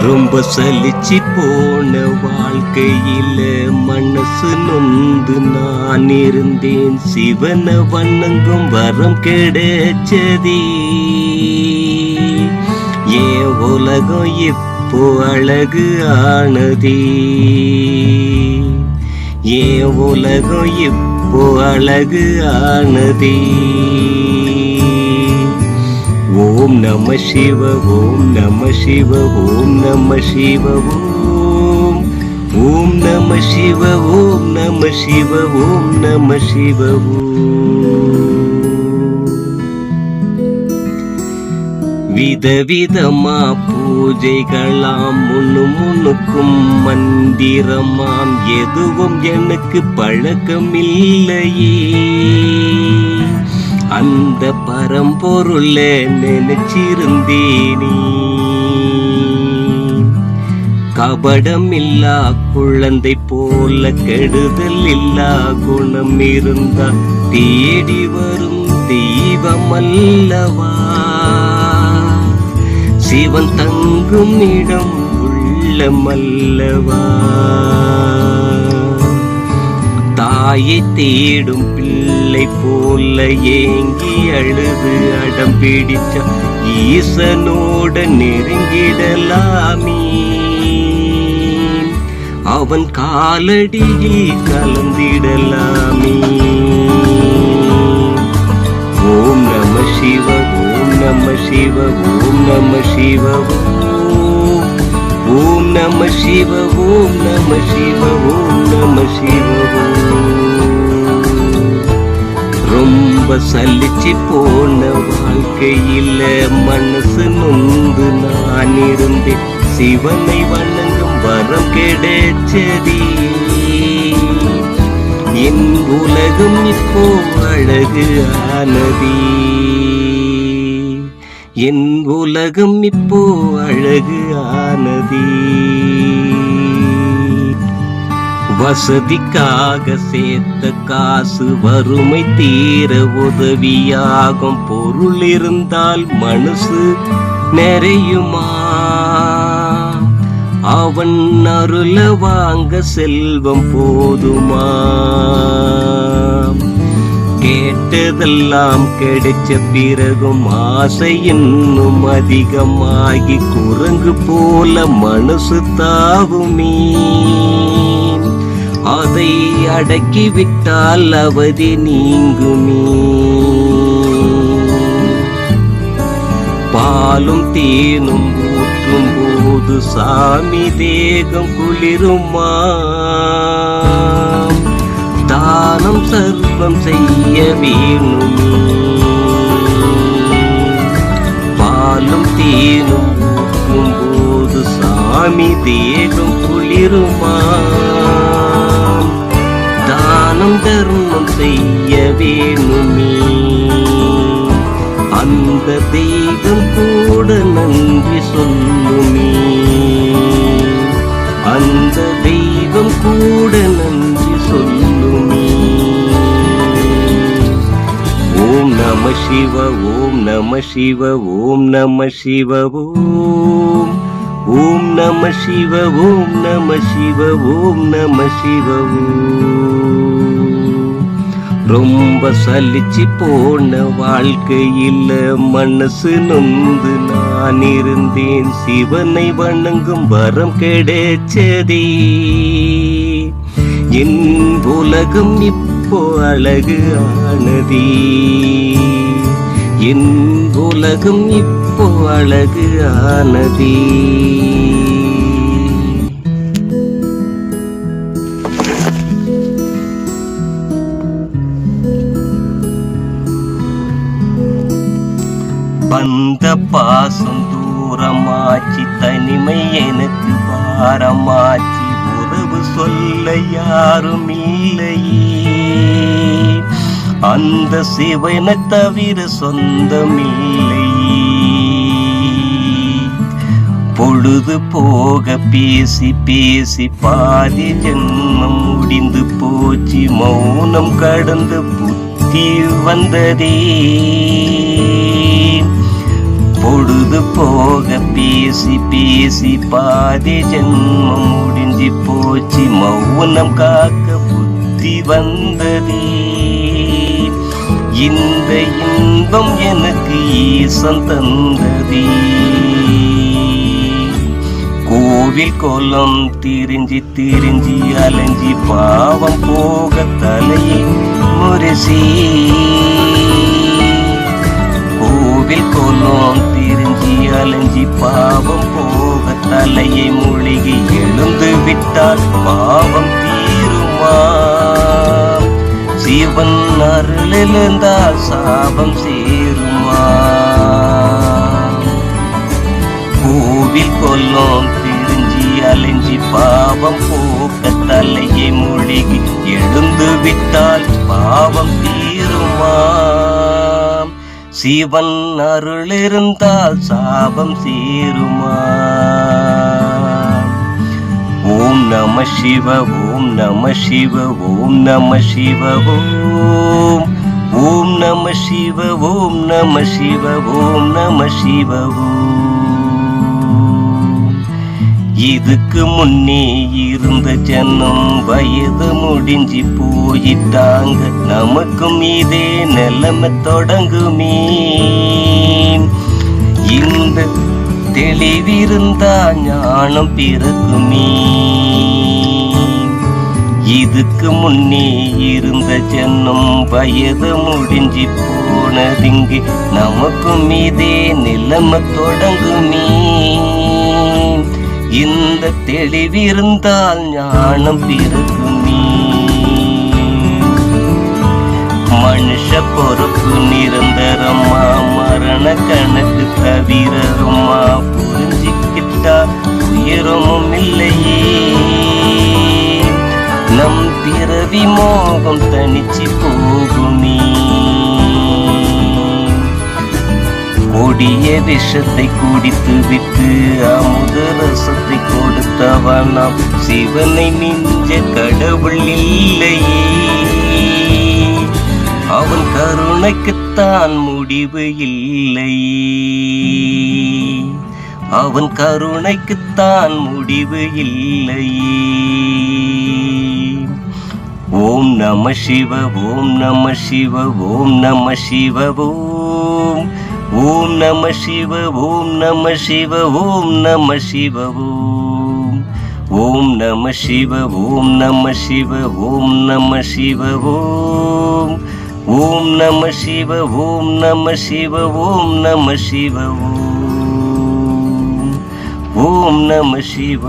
ரொம்ப சலிச்சு போன வாழ்க்கையில மனசு நொந்து நான் இருந்தேன். சிவனை வணங்கும் வரம் கிடைச்சதே. ஏன் உலகம் இப்போ அழகு ஆனதே. ஏன் உலகம் இப்போ அழகு ஆனதே. ஓம் நம சிவ ஓம் நம சிவ ஓம் நம சிவ ஓம். ஓம் நம சிவ ஓம் நம சிவ ஓம் நம சிவ ஓம். விதவிதமா பூஜைகளாம் முன்னுக்கும் மந்திரமாம் எதுவும் எனக்கு பழக்கமில்லையே. அந்த பரம்பொருள நினைச்சிருந்தேனே. கபடம் இல்லா குழந்தை போல கெடுதல் இல்லா குணம் இருந்தா தேடி வரும் தெய்வம் அல்லவா. சிவன் தங்கும் இடம் உள்ளமல்லவா. தாயை தேடும் பிள்ளை போல ஏங்கி அழுது அடம் பிடிச்ச ஈசனோட நெருங்கிடலாமே. அவன் காலடியில் கலந்திடலாமே. ஓம் நம சிவ ஓம் நம சிவ ஓம் நம சிவ ஓம். ஓம் நம சிவ ஓம் நம சிவ ஓம் நம சிவ ஓம். ரொம்ப சலிச்சு போன வாழ்க்கையில மனசு நொந்து நான் இருந்தேன். சிவனை வணங்கும் வரம் கிடைச்சதே. என் உலகம் இப்போ அழகு ஆனதே. என் உலகம் இப்போ அழகு ஆனதே. வசதிக்காக சேர்த்த காசு வறுமை தீர உதவியாகும். பொருள் இருந்தால் மனசு நிறையுமா. அவன் அருள வாங்க செல்வம் போதுமா. கேட்டதெல்லாம் கிடைச்ச பிறகும் ஆசை இன்னும் அதிகமாகி குரங்கு போல மனசு தாவுமே. அதை அடக்கிவிட்டால் அவதி நீங்குமே. பாலும் தேனும் ஊற்றும் போது சாமி தேகம் குளிருமா. தானம் சர்வம் செய்ய வேணுமே. பாலும் தேனும் ஊற்றும் போது சாமி தேகம் குளிருமா. தானம் தர்மம் செய்ய வேணுமே. அந்த தெய்வம் கூட நன்றி சொல்லுமே. அந்த தெய்வம் கூட நன்றி சொல்லுமே. ஓம் நம சிவ ஓம் நம சிவ ஓம் நம சிவ ஓம். ஓம் நம சிவ ஓம் நம சிவ ஓம் நம சிவ ஓம். ரொம்ப சலிச்சு போன வாழ்க்கையில மனசு நொந்து நான் இருந்தேன். சிவனை வணங்கும் வரம் கிடைச்சதே. என் உலகம் இப்போ அழகு ஆனதே. என் உலகம் இப்போ அழகு ஆனதே. வந்த பாசம் தூரமாச்சு. தனிமை எனக்கு பாரமாச்சு. உறவு சொல்ல யாரும் இல்லையே. அந்த சிவனை தவிர சொந்தமில்லை. பொழுது போக பேசி பேசி பாதி ஜென்மம் முடிந்து போச்சு. மௌனம் கடந்து புத்தி வந்ததே. பொழுது போக பேசி பேசி பாதி ஜென்மம் முடிஞ்சு போச்சு மௌனம் காக்க புத்தி வந்ததே இந்த இன்பம் எனக்கு ஈசன் தந்ததே கோவில் கோலம் திரிஞ்சி திரிஞ்சி அலைஞ்சி பாவம் போக தலையை முரசி கோவில் கோலம் திரிஞ்சி அலைஞ்சி பாவம் போக தலையை மூழ்கி எழுந்து விட்டால் பாவம் தீருமா சிவன் அருளிருந்தால் சாபம் சேருமா கோவில் கொல்லம் திரிஞ்சி அலைஞ்சி பாவம் போக்க தலையை மூழ்கி எழுந்து விட்டால் பாவம் தீருமா சிவன் அருள் இருந்தால் சாபம் சேருமா ஓம் நம சிவ ஓம் நம சிவ ஓம் நம சிவ ஓம் ஓம் நம சிவ ஓம் நம சிவ ஓம் நம சிவ இதுக்கு முன்னே இருந்த ஜனம் வயது முடிஞ்சு போயிட்டாங்க நமக்கும் இதே நிலைமை தொடங்குமே இந்த தெளிவிருந்தா ஞானம் பிறக்குமே இதுக்கு முன்னே இருந்த ஜனம் வயது முடிஞ்சு போனதிங்கு நமக்கும் இதே நிலைமை தொடங்குமே இந்த தெளிவிருந்தால் ஞானம் பிறக்குமே மனுஷ பொறுப்பு நிரந்தரமா மரண கணக்கு தவிரமா புரிஞ்சுக்கிட்டா உயரமும் இல்லையே நம் பிறவி மோகம் தனிச்சு போகுமே கொடிய விஷத்தை குடித்து விட்டு அமுத ரசத்தை கொடுத்தவனாம் சிவனை மிஞ்ச கடவுள் இல்லையே அவன் கருணைக்குத்தான் முடிவு இல்லையே அவன் கருணைக்குத்தான் முடிவு இல்லையே ஓம் நம சிவ ஓம் நம சிவ ஓம் நம சிவ ஓம் ஓம் நம சிவ ஓம் நம சிவ ஓம் நம சிவ ஓம் நம சிவ ஓம் நம சிவ ஓம் நம சிவ ஓம் நம சிவ ஓம் நம சிவ ஓம் நம சிவ ஓம் நம சிவ